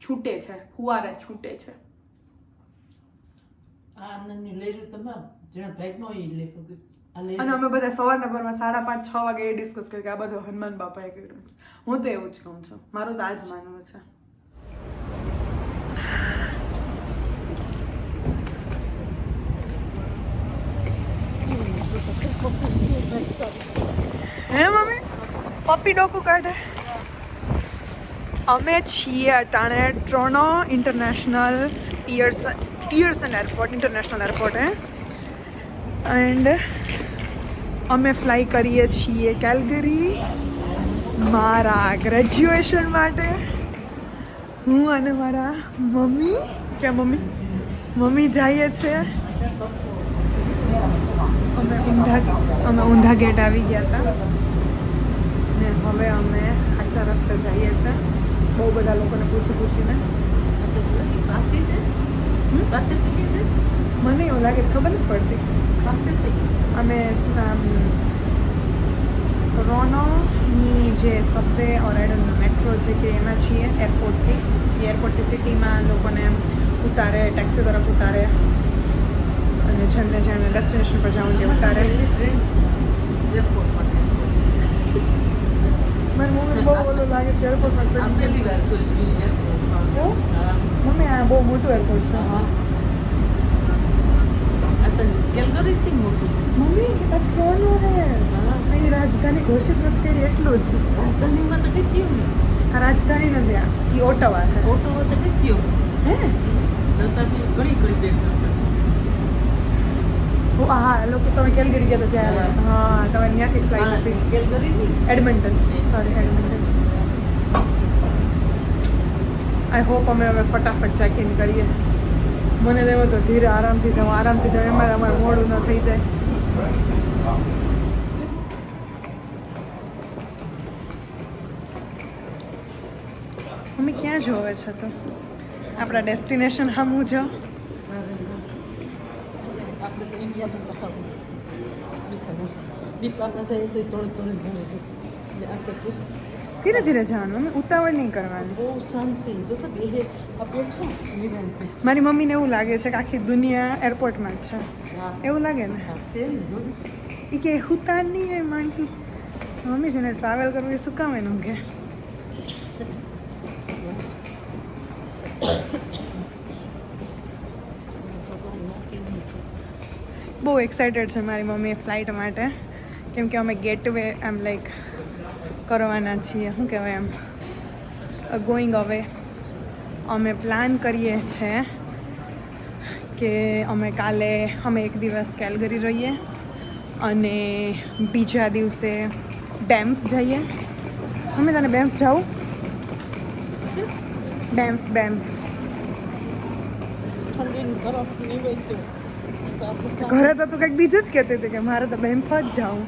છૂટે છે, ફુવારા છૂટે છે. અને અમે બધા સવારના પરમાં 5:30-6 વાગે એ ડિસ્કસ કર્યું કે આ બધું હનુમાન બાપાએ કર્યું. હું તો એવું જ કહું છું, મારું તો આ જ માનવું છે. હે મમ્મી પપ્પી ડોકું કાઢે. અમે છીએ અટાણે Toronto international Pearson airport, international airport and અમે ફ્લાય કરીએ છીએ કેલ્ગરી મારા ગ્રેજ્યુએશન માટે. હું અને મારા મમ્મી જઈએ છીએ. અમે ઊંધા ગેટ આવી ગયા હતા ને હવે અમે સાચા રસ્તે જઈએ છીએ. બહુ બધા લોકોને પૂછીને મને એવું લાગે ખબર નથી પડતી. અમે રોનોની જે સબવે ઓર મેટ્રો છે કે એમાં છીએ એરપોર્ટથી. એરપોર્ટથી સિટીમાં લોકોને ઉતારે, ટેક્સી તરફ ઉતારે અને જેમને ડેસ્ટિનેશન પર જવાનું કે ઉતારે. મારી મમ્મી બહુ ઓલું લાગે છે એરપોર્ટમાં. મમ્મી આ બહુ મોટું એરપોર્ટ છે. કેલ્ગરીથી મોટું. મમ્મી આ ટ્રોનો હે. અહીં રાજધાની ઘોષિત નથી કરી એટલું જ. રાજધાનીમાં તો કેટલી હોય? આ રાજધાની નથી, આ એ ઓટાવા છે. ઓટોવા તો કેટલી હોય? હે ઘણી બેગ. હા લોકો તમે કેલગરી ગયા હતા ત્યારે. હા તમે ત્યાંથી ફ્લાઇટ હતી. Calgary Edmonton, sorry Edmonton. I hope અમે હવે ફટાફટ ચેક ઇન કરીએ. મને લેવો તો ધીરે આરામથી જાઉં એમાં અમારે મોડું ન થઈ જાય. મમ્મી ક્યાં જોવે છે તો આપણા ડેસ્ટિનેશન સામું જો. આપણે તો ઇન્ડિયામાં તો ખાવું દીપાના જાય તો થોડી ભરે છે. આ તો શું ધીરે ધીરે જવાનું, અમે ઉતાવળ નહીં કરવાની. બહુ શાંતિ જો તો બે બેઠા નિરાંતે. મારી મમ્મીને એવું લાગે છે કે આખી દુનિયા એરપોર્ટમાં જ છે, એવું લાગે ને. સેમ જો એ કે હુતા નહીં હોય માણકી. મમ્મી છે ને ટ્રાવેલ કરવું એ શું કામ એનું કે. બહુ એક્સાઇટેડ છે મારી મમ્મી ફ્લાઇટ માટે, કેમ કે અમે ગેટવે એમ લાઈક કરવાના છીએ, શું કહેવાય એમ, ગોઈંગ અવે. અમે પ્લાન કરીએ છીએ કે અમે એક દિવસ કેલગરી રહીએ અને બીજા દિવસે બેમ્ફ જઈએ. અમે તને બેમ્ફ જાઉં? બેમ્ફ ઘરે તો તું કંઈક બીજું જ કહેતી હતી કે મારે તો બેમ્ફ જ જાઉં.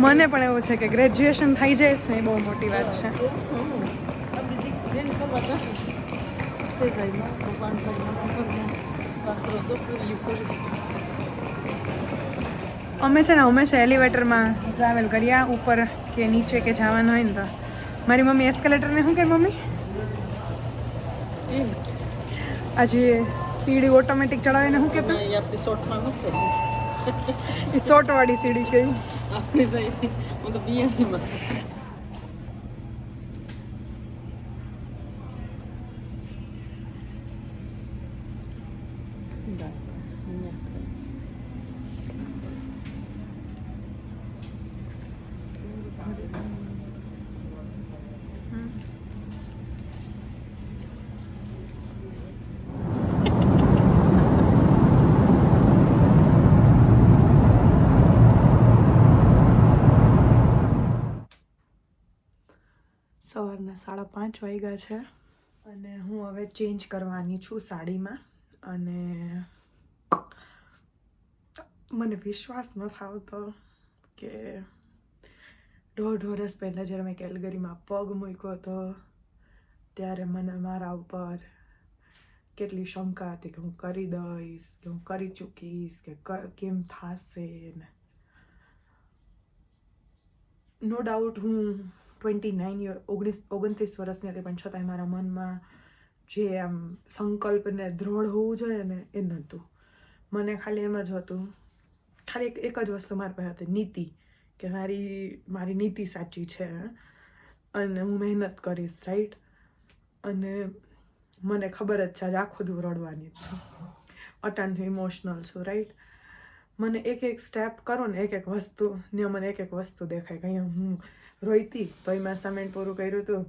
મને પણ એવું છે કે ગ્રેજ્યુએશન થઈ જાય છે એ બહુ મોટી વાત છે. અમે છે ને હંમેશા એલિવેટરમાં ટ્રાવેલ કર્યા, ઉપર કે નીચે કે જવાનું હોય ને તો. મારી મમ્મી એસ્કેલેટરને શું કહે મમ્મી? આજે સીડી ઓટોમેટિક ચડાવીને શું કહેતા? આપણી શોર્ટમાં નથી એ શોર્ટવાળી સીડી કહી. આપણી તો હું તો બિયાણીમાં સવારના 5:30 વાગ્યા છે અને હું હવે ચેન્જ કરવાની છું સાડીમાં. અને મને વિશ્વાસ નથી આવતો કે 1.5 વર્ષ પહેલાં જ્યારે મેં કેલગરીમાં પગ મૂક્યો હતો ત્યારે મને મારા ઉપર કેટલી શંકા હતી કે હું કરી દઈશ, કે હું કરી ચૂકીશ, કે કેમ થશે ને. નો ડાઉટ હું 29 વર્ષની હતી, પણ છતાંય મારા મનમાં જે આમ સંકલ્પ ને દ્રઢ હોવું જોઈએ ને એ નહોતું. મને ખાલી એમ જ હતું, ખાલી એક જ વસ્તુ મારી પાસે હતી, નીતિ, કે મારી નીતિ સાચી છે અને હું મહેનત કરીશ, રાઈટ. અને મને ખબર જ છે આજે આખો દી રડવાની જ છું, અટાણથી ઇમોશનલ છું, રાઈટ. મને એક સ્ટેપ કરો ને એક વસ્તુ ને મને એક વસ્તુ દેખાય કે અહીંયા હું રોઈતી તો મેં અસાઇનમેન્ટ પૂરું કર્યું હતું,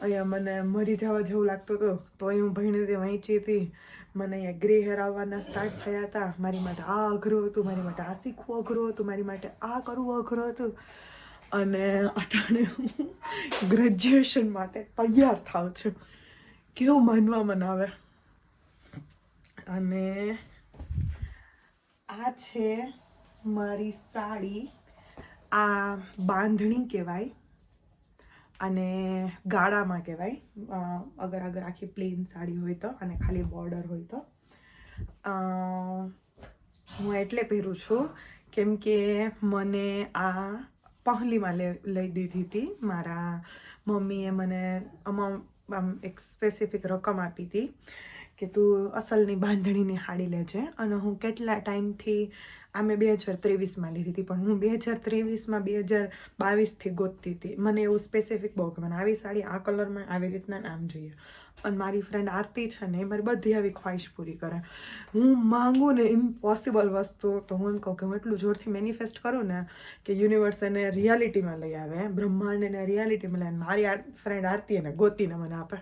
અહીંયા મને મરી જવા જેવું લાગતું હતું તો હું ભણી હતી વાંચી હતી, મને અહીંયા ગ્રે હેર આવવાના સ્ટાર્ટ થયા હતા, મારી માટે આ અઘરું હતું, મારી માટે આ શીખવું અઘરું હતું, મારી માટે આ કરવું અઘરું હતું, અને અટાણે હું ગ્રેજ્યુએશન માટે તૈયાર થાઉં છું. કેવું માનવામાં આવે. અને આ છે મારી સાડી, આ બાંધણી કહેવાય અને ગાળામાં કહેવાય અગર આખી પ્લેન સાડી હોય તો, અને ખાલી બોર્ડર હોય તો. હું એટલે પહેરું છું કેમ કે મને આ પહલીમાં લઈ દીધી હતી. મારા મમ્મીએ મને આમ એક સ્પેસિફિક રકમ આપી હતી કે તું અસલની બાંધણીની સાડી લેજે. અને હું કેટલા ટાઈમથી આ મેં 2023માં લીધી હતી, પણ હું 2023માં 2022થી ગોતતી હતી. મને એવું સ્પેસિફિક બહુ કે મને આવી સાડી આ કલરમાં આવી રીતના આમ જોઈએ. અને મારી ફ્રેન્ડ આરતી છે ને એ મારી બધી આવી ખ્વાહિશ પૂરી કરે. હું માંગું ને ઇમ્પોસિબલ વસ્તુ તો હું એમ કહું કે હું એટલું જોરથી મેનિફેસ્ટ કરું ને કે યુનિવર્સ એને રિયાલિટીમાં લઈ આવે, બ્રહ્માંડ એને રિયાલિટીમાં લઈ આવે. મારી ફ્રેન્ડ આરતી એને ગોતીને મને આપે,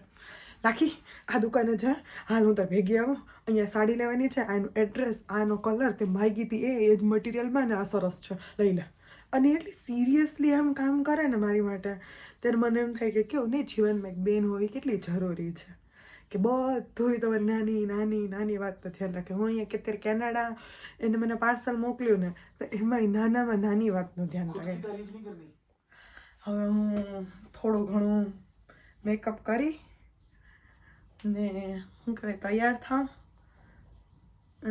રાખી આ દુકાને છે, હાલ હું તો ભેગી આવું, અહીંયા સાડી લેવાની છે, આનું એડ્રેસ, આનો કલર, તે માગી હતી એ જ મટીરિયલમાં ને આ સરસ છે, લઈ લે. અને એટલી સિરિયસલી આમ કામ કરે ને મારી માટે, ત્યારે મને એમ થાય કે કેવું નહીં જીવનમાં એક બેન હોવી કેટલી જરૂરી છે, કે બધું તમે નાની નાની નાની વાતનું ધ્યાન રાખે. હું અહીંયા અત્યારે કેનેડા એને મને પાર્સલ મોકલ્યું ને તો એમાં નાનામાં નાની વાતનું ધ્યાન રાખે. હવે હું થોડું ઘણું મેકઅપ કરી ને શું કહેવાય તૈયાર થાવ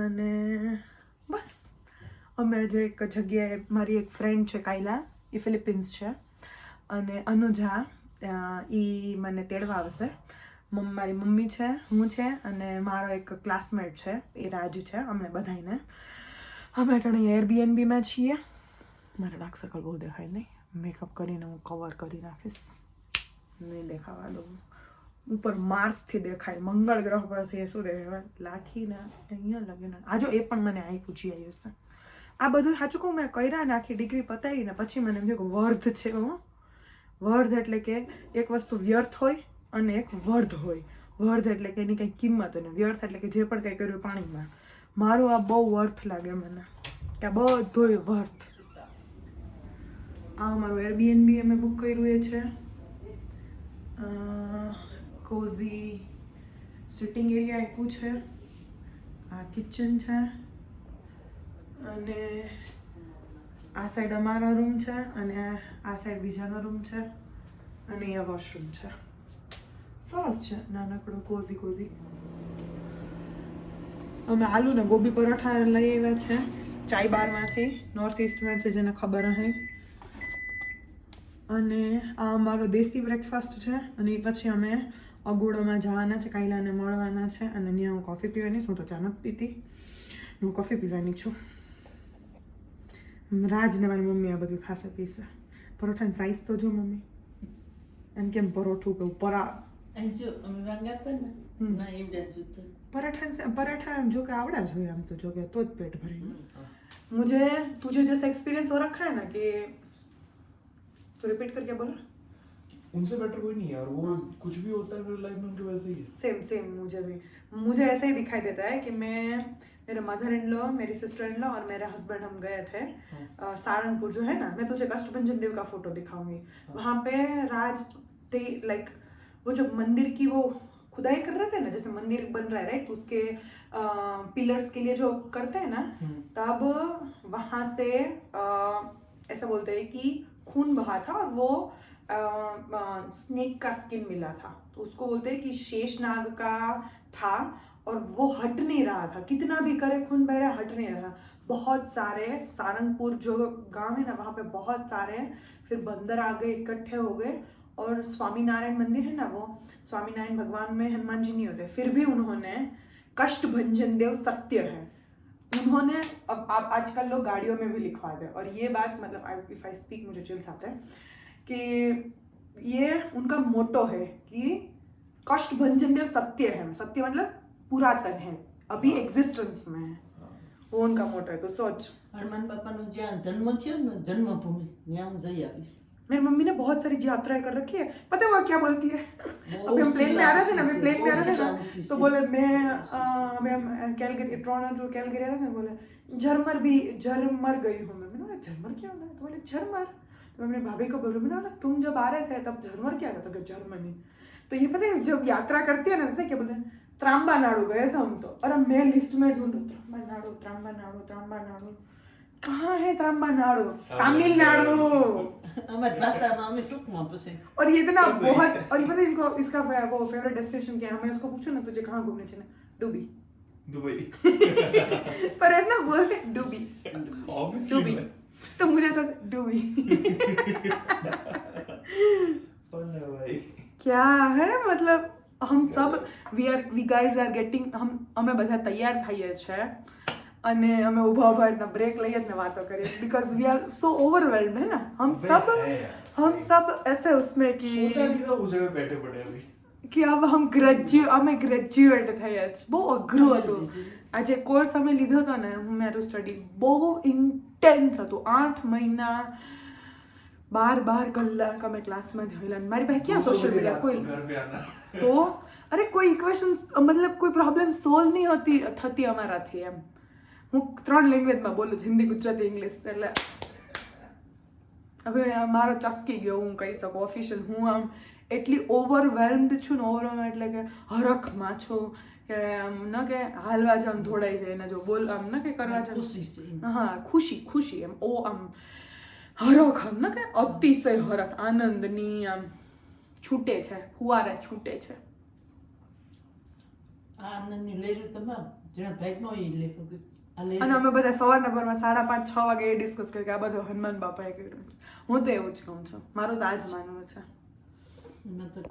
અને બસ. અમે જે એક જગ્યાએ મારી એક ફ્રેન્ડ છે કાયલા, એ ફિલિપિન્સ છે, અને અનુજા એ મને તેડવા આવશે. મારી મમ્મી છે, હું છે અને મારો એક ક્લાસમેટ છે એ રાજ છે. અમને બધાને અમે અહીંયા એરબીએનબીમાં છીએ. મારા ડાર્ક સર્કલ બહુ દેખાય નહીં, મેકઅપ કરીને હું કવર કરી નાખીશ, નહીં દેખાવા દઉં. ઉપર માર્સથી દેખાય, મંગળ ગ્રહ પરથી શું દેખાય લાખીને અહીંયા લગીને. આ જો એ પણ મને આપ્યું GIS. આ બધું સાચું કહું મેં કર્યા ને આખી ડિગ્રી પતાવીને પછી મને એમ થયું કે વર્ધ છે. વર્ધ એટલે કે એક વસ્તુ વ્યર્થ હોય અને એક વર્ધ હોય. વર્ધ એટલે કે એની કંઈ કિંમત, અને વ્યર્થ એટલે કે જે પણ કંઈ કર્યું પાણીમાં. મારું આ બહુ વર્થ લાગે મને, કે આ બધું વર્થ. આ મારું એરબીએનબી અમે બુક કર્યું એ છે. કોઝી સિટિંગ એરિયા આપ્યું છે, આ કિચન છે, અને આ સાઈડ અમારો રૂમ છે, અને આ સાઈડ બીજાનો રૂમ છે, અને અહીંયા વોશરૂમ છે. સરસ છે, નાનકડો કોઝી. અમે આલુ ને ગોબી પરોઠા લઈ આવ્યા છે ચાય બારમાંથી, નોર્થ ઇસ્ટમાં છે જેને ખબર હશે. અને આ અમારો દેશી બ્રેકફાસ્ટ છે. અને પછી અમે અગોડામાં જવાના છે, કાયલાને મળવાના છે, અને ત્યાં હું કોફી પીવાની છું. હું તો ચા નથી પીતી, હું કોફી પીવાની છું. રાજ ને મારી મમ્મી આ બધું ખાસે પીશે. પરોઠાની સાઈઝ તો જો મમ્મી, એમ કેમ પરોઠું કહું पराठा जो कि आवड़ा जो हम तो जो कि तो पेट भरे. तुझे जैसा एक्सपीरियंस हो रखा है ना कि तो रिपीट करके बोला. उनसे बेटर कोई नहीं है यार, वो कुछ भी होता है मेरी लाइफ में उनके वैसे ही है. सेम मुझे ऐसा ही दिखाई देता है कि मैं, मेरे मदर इन लॉ, मेरी सिस्टर इन लॉ और मेरा हस्बैंड हम गए थे सहारनपुर जो है ना, मैं तुझे कष्टभंजन देव का फोटो दिखाऊंगी. वहाँ पे राज लाइक वो जो मंदिर की वो खुदाई कर रहे थे ना, जैसे मंदिर बन रहा है राइट, उसके पिलर्स के लिए जो करते हैं ना, तब वहाँ से ऐसा बोलते हैं कि खून बहा था और वो स्नेक का स्किन मिला था, तो उसको बोलते हैं कि शेषनाग का था और वो हट नहीं रहा था, कितना भी करे खून बह रहा, हट नहीं रहा। बहुत सारे सारंगपुर जो गांव है ना वहाँ पे बहुत सारे, फिर बंदर आ गए, इकट्ठे हो गए। और स्वामीनारायण मंदिर है ना, वो स्वामीनारायण भगवान में हनुमान जी नहीं होते, फिर भी उन्होंने कष्ट भंजन देव सत्य है, उन्होंने अब आप आजकल लोग गाड़ियों में भी लिखवा दे। और ये बात मतलब इफ आई स्पीक मुझे चिल्स आते हैं कि ये उनका मोटो है कि कष्ट भंजन देव सत्य है, सत्य मतलब पुरातन है, अभी एग्जिस्टेंस में है, वो उनका मोटो है। तो सोच, હનુમાન બાપાનો જ્યાં જન્મ થયો ને જન્મભૂમિ ત્યાં હું જઈ આવીશ. मेरी मम्मी ने बहुत सारी यात्राएं कर रखी है। पता है वो क्या बोलती है? अभी हम प्लेन में आ रहे थे ना, अभी प्लेन में आ रहे थे ना, तो बोले मैं अभी हम कैलगरी टोरंटो कैलगरी आ रहे थे, बोले झरमर गई हूँ मैं। मैंने बोला झरमर क्या होता है? तो बोले झरमर। तो मैं अपनी भाभी को बोल रही हूँ, मैंने बोला तुम जब आ रहे थे तब झरमर क्या था? तो जर्मनी। तो ये पता है जब यात्रा करती है ना, पता है क्या बोलते हैं? त्राम्बानाडु गए थे हम तो। और अब मैं लिस्ट में ढूंढू त्राम्बानाडु कहाँ है त्राम्बानाडु? तमिलनाडु। અમારી ભાષામાં અમે ટૂંકમાં પછી और ये इतना बहुत, और ये पता है इनको इसका वो फेवरेट डेस्टिनेशन क्या है? मैं उसको पूछूं ना तुझे कहाँ घूमने चले, डुबी। दुबई। पर ऐसा बोलते डुबी डुबी, तो मुझे ऐसा डुबी फन है भाई। क्या है मतलब हम सब वी गाइज आर गेटिंग, અમે બધા તૈયાર થઈએ છે અને અમે ઊભા ઊભા રીતના બ્રેક લઈએ જ ને વાતો કરીએ, because we are so overwhelmed है ना हम सब ऐसे उसमें कि सोचा नहीं था उस जगह बैठे पड़े अभी कि अब અમે ગ્રેજ્યુએટ થયા છે। બહુ અઘરું હતું આ જે કોર્સ અમે લીધો હતો ને, હું મારું સ્ટડી બહુ ઇન્ટેન્સ હતું। 8 મહિના 12 કલાક અમે ક્લાસમાં થયેલા। મારી પાસે ક્યાં સોશિયલ મીડિયા, કોઈ घर पे आना તો અરે કોઈ ઇક્વેશન मतलब કોઈ પ્રોબ્લેમ સોલ્વ નહીં થતી અમારાથી। એમ હું 3 લેંગ્વેજમાં બોલું છું, હિન્દી, ગુજરાતી, ઇંગ્લિશ। એટલે હવે મારો ચસકી ગયો હું કહી શકું ઓફિશિયલ। હું આમ એટલી ઓવરવેલ્મ્ડ છું ને, ઓવરવેલ્મ એટલે કે હરખમાં છું કે આમ ન કે હાલવા જ આમ દોડાઈ જાય ને, જો બોલ આમ ન કે કરવા જ ખુશી છે એમ. હા ખુશી એમ આમ હરખ આમ ન કે અતિશય હરખ આનંદની આમ છૂટે છે, ફુવારા છૂટે છે। આ આનંદની લહેરો તમામ જેના ભાગમાં હોય એ લેખો કે આ લહેર અને અમે બધા સવારના પરમાં 5:30-6 વાગે એ ડિસ્કસ કરીએ કે આ બધું હનુમાન બાપાએ કર્યું છે। હું તો એવું જ કહું છું, મારું તો આ જ માનવું છે। એમાં તો